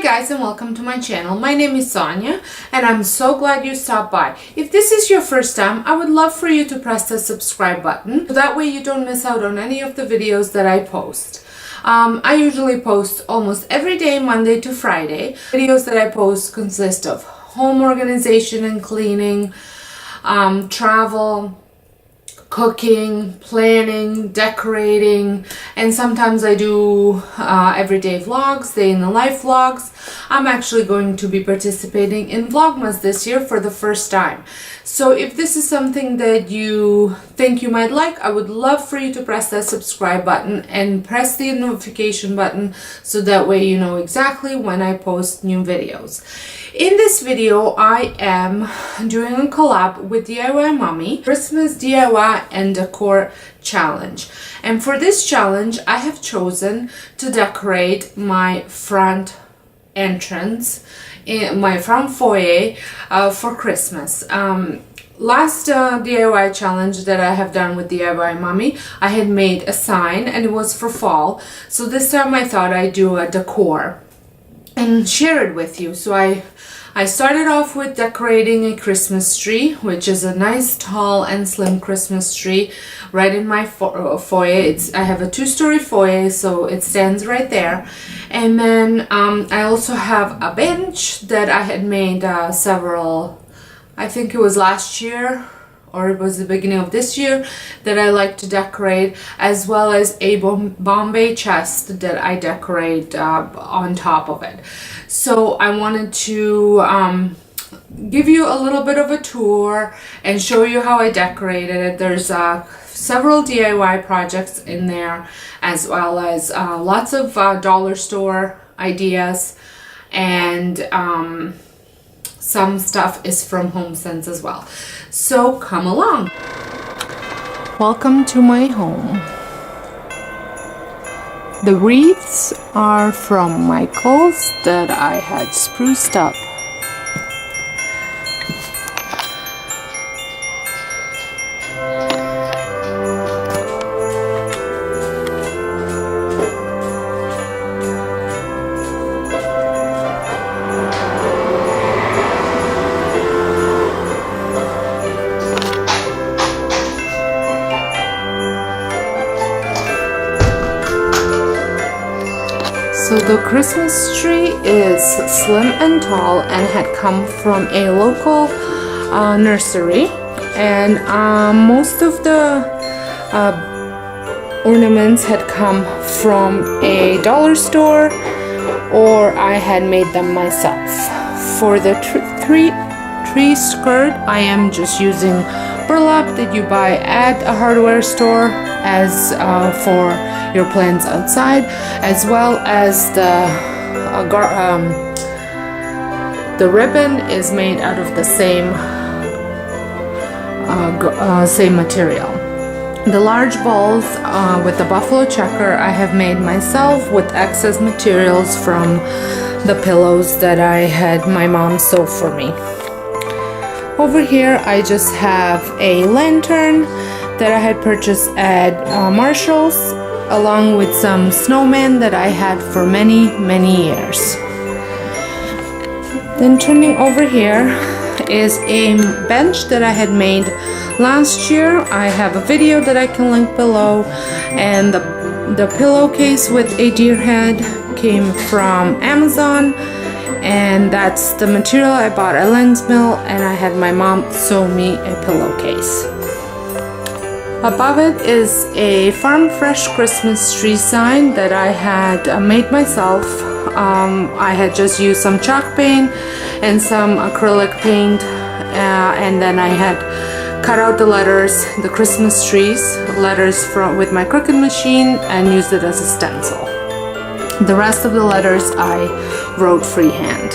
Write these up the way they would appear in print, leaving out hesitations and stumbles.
Hi guys and welcome to my channel. My name is Sonia and I'm so glad you stopped by. If this is your first time, I would love for you to press the subscribe button so that way you don't miss out on any of the videos that I post. I usually post almost every day, Monday to Friday. Videos that I post consist of home organization and cleaning, travel, cooking, planning, decorating, and sometimes I do everyday vlogs, day in the life vlogs. I'm actually going to be participating in Vlogmas this year for the first time. So if this is something that you think you might like, I would love for you to press that subscribe button and press the notification button so that way you know exactly when I post new videos. In this video, I am doing a collab with DIY Mommy, Christmas DIY and Decor challenge. And for this challenge, I have chosen to decorate my front entrance, in my front foyer for Christmas. Last DIY challenge that I have done with DIY Mommy, I had made a sign and it was for fall. So this time I thought I'd do a decor and share it with you. So I started off with decorating a Christmas tree, which is a nice tall and slim Christmas tree right in my foyer. I have a two-story foyer, so it stands right there. And then I also have a bench that I had made I think it was last year or it was the beginning of this year that I like to decorate, as well as a Bombay chest that I decorate on top of it. So I wanted to give you a little bit of a tour and show you how I decorated it. There's several DIY projects in there, as well as lots of dollar store ideas, and some stuff is from HomeSense as well. So come along. Welcome to my home. The wreaths are from Michael's that I had spruced up. So the Christmas tree is slim and tall and had come from a local nursery, and most of the ornaments had come from a dollar store, or I had made them myself. For the tree skirt, I am just using burlap that you buy at a hardware store as for your plants outside, as well as the ribbon is made out of the same material. The large balls with the buffalo checker I have made myself with excess materials from the pillows that I had my mom sew for me. Over here I just have a lantern that I had purchased at Marshall's, along with some snowmen that I had for many years. Then turning over here is a bench that I had made last year. I have a video that I can link below, and the pillowcase with a deer head came from Amazon, and that's the material I bought at Lens Mill, and I had my mom sew me a pillowcase. Above it is a Farm Fresh Christmas tree sign that I had made myself. I had just used some chalk paint and some acrylic paint, and then I had cut out the letters, the Christmas trees letters with my Cricut machine, and used it as a stencil. The rest of the letters I wrote freehand.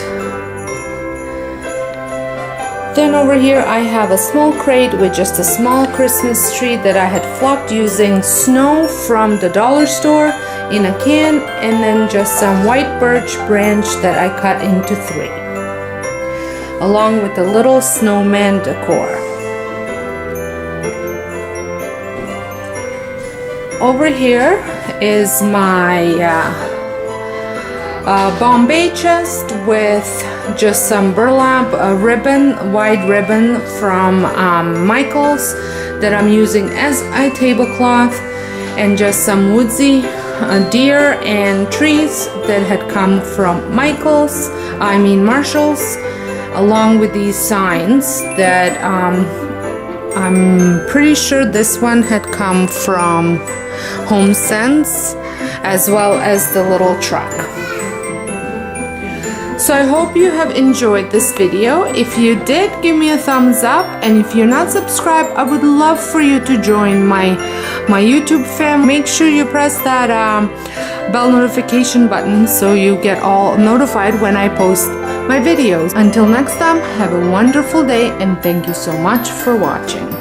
Then over here I have a small crate with just a small Christmas tree that I had flocked using snow from the dollar store in a can, and then just some white birch branch that I cut into 3, along with the little snowman decor. Over here is my Bombay chest with just some burlap ribbon, white ribbon from Michaels that I'm using as a tablecloth, and just some woodsy deer and trees that had come from Marshall's, along with these signs that I'm pretty sure this one had come from Home Sense, as well as the little truck. So I hope you have enjoyed this video. If you did, give me a thumbs up, and if you're not subscribed, I would love for you to join my YouTube family. Make sure you press that bell notification button so you get all notified when I post my videos. Until next time, have a wonderful day, and thank you so much for watching.